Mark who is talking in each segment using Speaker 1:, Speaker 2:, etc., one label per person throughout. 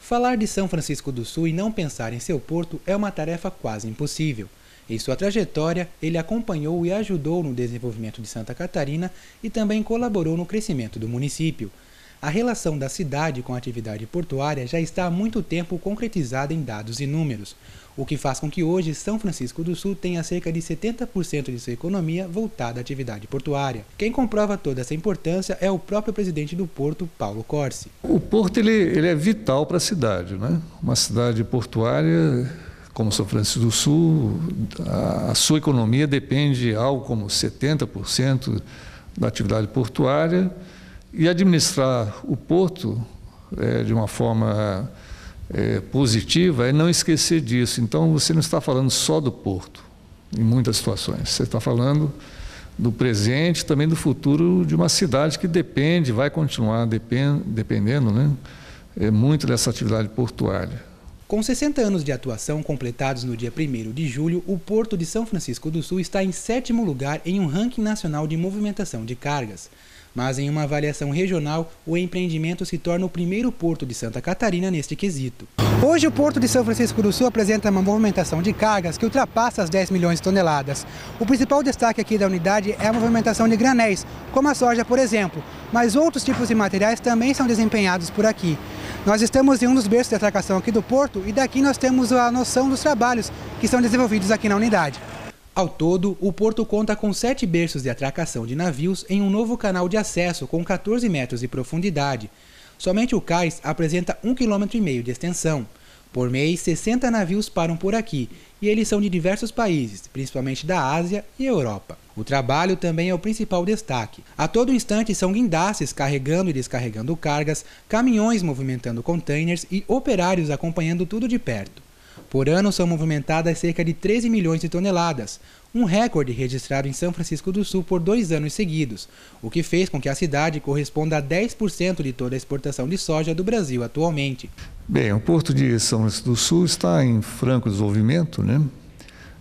Speaker 1: Falar de São Francisco do Sul e não pensar em seu porto é uma tarefa quase impossível. Em sua trajetória, ele acompanhou e ajudou no desenvolvimento de Santa Catarina e também colaborou no crescimento do município. A relação da cidade com a atividade portuária já está há muito tempo concretizada em dados e números, o que faz com que hoje São Francisco do Sul tenha cerca de 70% de sua economia voltada à atividade portuária. Quem comprova toda essa importância é o próprio presidente do Porto, Paulo Corsi.
Speaker 2: O Porto ele é vital para a cidade, né? Uma cidade portuária como São Francisco do Sul, a sua economia depende de algo como 70% da atividade portuária, e administrar o porto de uma forma positiva é não esquecer disso. Então, você não está falando só do porto, em muitas situações. Você está falando do presente e também do futuro de uma cidade que depende, vai continuar dependendo, né, muito dessa atividade portuária.
Speaker 1: Com 60 anos de atuação completados no dia 1º de julho, o Porto de São Francisco do Sul está em 7º lugar em um ranking nacional de movimentação de cargas. Mas em uma avaliação regional, o empreendimento se torna o primeiro porto de Santa Catarina neste quesito. Hoje o Porto de São Francisco do Sul apresenta uma movimentação de cargas que ultrapassa as 10 milhões de toneladas. O principal destaque aqui da unidade é a movimentação de granéis, como a soja, por exemplo, mas outros tipos de materiais também são desempenhados por aqui. Nós estamos em um dos berços de atracação aqui do porto e daqui nós temos a noção dos trabalhos que são desenvolvidos aqui na unidade. Ao todo, o porto conta com 7 berços de atracação de navios em um novo canal de acesso com 14 metros de profundidade. Somente o cais apresenta 1,5 km de extensão. Por mês, 60 navios param por aqui e eles são de diversos países, principalmente da Ásia e Europa. O trabalho também é o principal destaque. A todo instante são guindastes carregando e descarregando cargas, caminhões movimentando containers e operários acompanhando tudo de perto. Por ano são movimentadas cerca de 13 milhões de toneladas, um recorde registrado em São Francisco do Sul por 2 anos seguidos, o que fez com que a cidade corresponda a 10% de toda a exportação de soja do Brasil atualmente.
Speaker 2: Bem, o Porto de São Francisco do Sul está em franco desenvolvimento, né?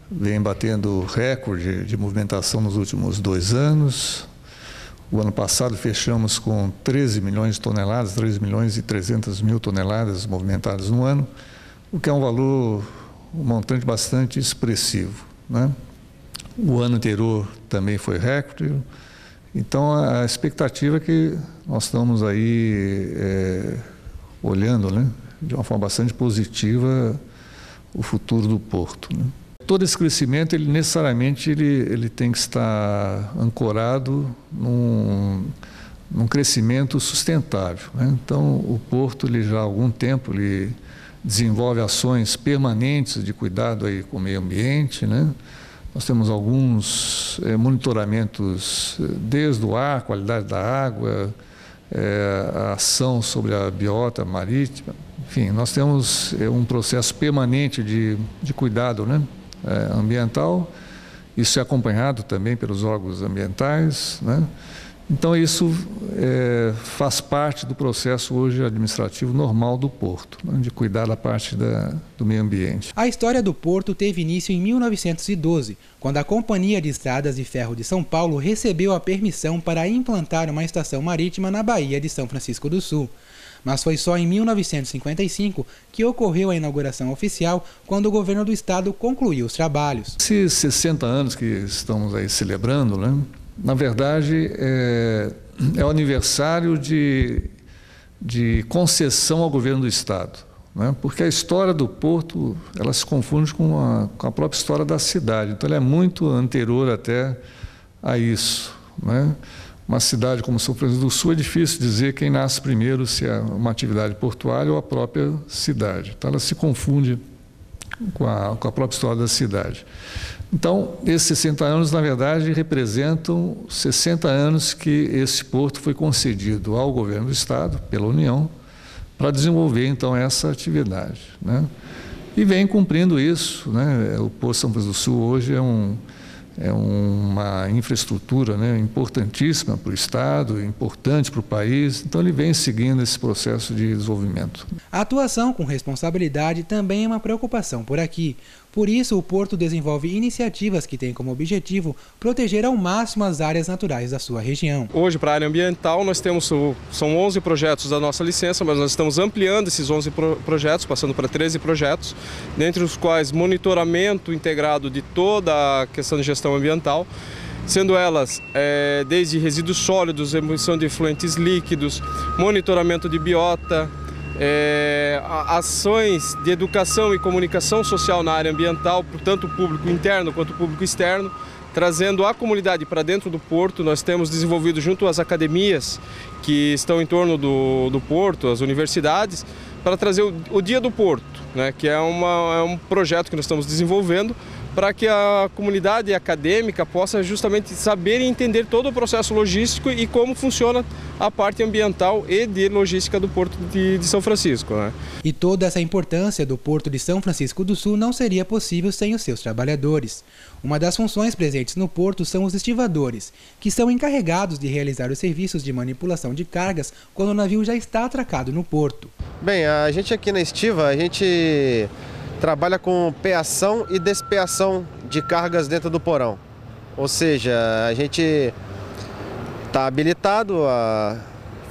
Speaker 2: Vem batendo recorde de movimentação nos últimos 2 anos. O ano passado fechamos com 13 milhões de toneladas, 13 milhões e 300 mil toneladas movimentadas no ano, o que é um valor, um montante bastante expressivo, né? O ano anterior também foi recorde, então a expectativa é que nós estamos aí olhando, né, de uma forma bastante positiva o futuro do porto, né? Todo esse crescimento, ele necessariamente ele tem que estar ancorado num crescimento sustentável, né? Então o porto, ele já há algum tempo, ele desenvolve ações permanentes de cuidado aí com o meio ambiente, né? Nós temos alguns monitoramentos desde o ar, qualidade da água, a ação sobre a biota marítima. Enfim, nós temos um processo permanente de cuidado, né, ambiental. Isso é acompanhado também pelos órgãos ambientais, né? Então, isso faz parte do processo hoje administrativo normal do porto, né, de cuidar da parte do meio ambiente.
Speaker 1: A história do porto teve início em 1912, quando a Companhia de Estradas de Ferro de São Paulo recebeu a permissão para implantar uma estação marítima na Baía de São Francisco do Sul. Mas foi só em 1955 que ocorreu a inauguração oficial, quando o governo do estado concluiu os trabalhos.
Speaker 2: Esses 60 anos que estamos aí celebrando, né, na verdade, é o aniversário de concessão ao governo do estado, né? Porque a história do porto, ela se confunde com a própria história da cidade, então ela é muito anterior até a isso, né? Uma cidade como São Francisco do Sul, é difícil dizer quem nasce primeiro, se é uma atividade portuária ou a própria cidade. Então ela se confunde com a própria história da cidade. Então, esses 60 anos, na verdade, representam 60 anos que esse porto foi concedido ao governo do estado, pela União, para desenvolver, então, essa atividade, né? E vem cumprindo isso, né? O Porto de São Francisco do Sul hoje é uma infraestrutura, né, importantíssima para o estado, importante para o país, então ele vem seguindo esse processo de desenvolvimento.
Speaker 1: A atuação com responsabilidade também é uma preocupação por aqui, Por isso, o Porto desenvolve iniciativas que têm como objetivo proteger ao máximo as áreas naturais da sua região.
Speaker 3: Hoje, para a área ambiental, nós temos, são 11 projetos da nossa licença, mas nós estamos ampliando esses 11 projetos, passando para 13 projetos, dentre os quais monitoramento integrado de toda a questão de gestão ambiental, sendo elas desde resíduos sólidos, emissão de efluentes líquidos, monitoramento de biota, ações de educação e comunicação social na área ambiental, tanto o público interno quanto o público externo, trazendo a comunidade para dentro do porto. Nós temos desenvolvido junto às academias que estão em torno do porto, as universidades, para trazer o Dia do Porto, né, que é um projeto que nós estamos desenvolvendo para que a comunidade acadêmica possa justamente saber e entender todo o processo logístico e como funciona a parte ambiental e de logística do Porto de São Francisco, né?
Speaker 1: E toda essa importância do Porto de São Francisco do Sul não seria possível sem os seus trabalhadores. Uma das funções presentes no porto são os estivadores, que são encarregados de realizar os serviços de manipulação de cargas quando o navio já está atracado no porto.
Speaker 4: Bem, a gente aqui na estiva, a gente trabalha com peação e despeação de cargas dentro do porão. Ou seja, a gente está habilitado,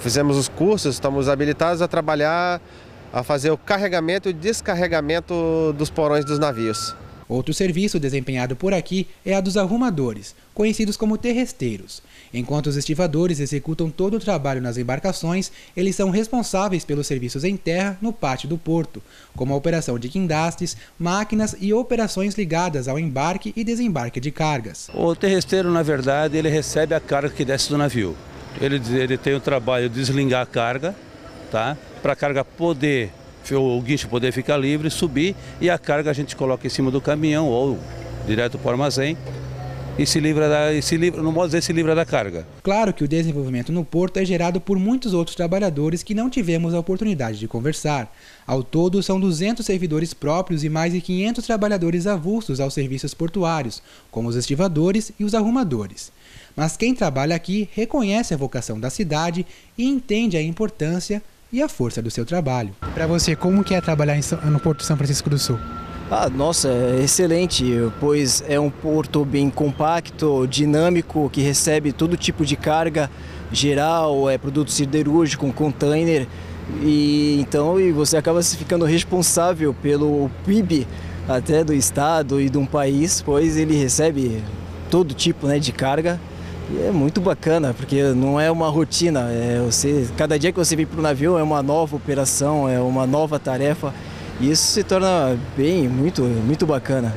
Speaker 4: fizemos os cursos, estamos habilitados a trabalhar, a fazer o carregamento e descarregamento dos porões dos navios.
Speaker 1: Outro serviço desempenhado por aqui é a dos arrumadores, conhecidos como terresteiros. Enquanto os estivadores executam todo o trabalho nas embarcações, eles são responsáveis pelos serviços em terra no pátio do porto, como a operação de guindastes, máquinas e operações ligadas ao embarque e desembarque de cargas.
Speaker 5: O terresteiro, na verdade, ele recebe a carga que desce do navio. Ele tem o trabalho de deslingar a carga, tá? Para a carga poder, o guincho poder ficar livre, subir, e a carga a gente coloca em cima do caminhão ou direto para o armazém e se livra da carga.
Speaker 1: Claro que o desenvolvimento no porto é gerado por muitos outros trabalhadores que não tivemos a oportunidade de conversar. Ao todo, são 200 servidores próprios e mais de 500 trabalhadores avulsos aos serviços portuários, como os estivadores e os arrumadores. Mas quem trabalha aqui reconhece a vocação da cidade e entende a importância e a força do seu trabalho. Para você, como que é trabalhar no Porto de São Francisco do Sul?
Speaker 6: Nossa, é excelente, pois é um porto bem compacto, dinâmico, que recebe todo tipo de carga geral, produto siderúrgico, container, e você acaba ficando responsável pelo PIB até do estado e de um país, pois ele recebe todo tipo, de carga. E é muito bacana, porque não é uma rotina, cada dia que você vem para o navio é uma nova operação, é uma nova tarefa, e isso se torna muito bacana.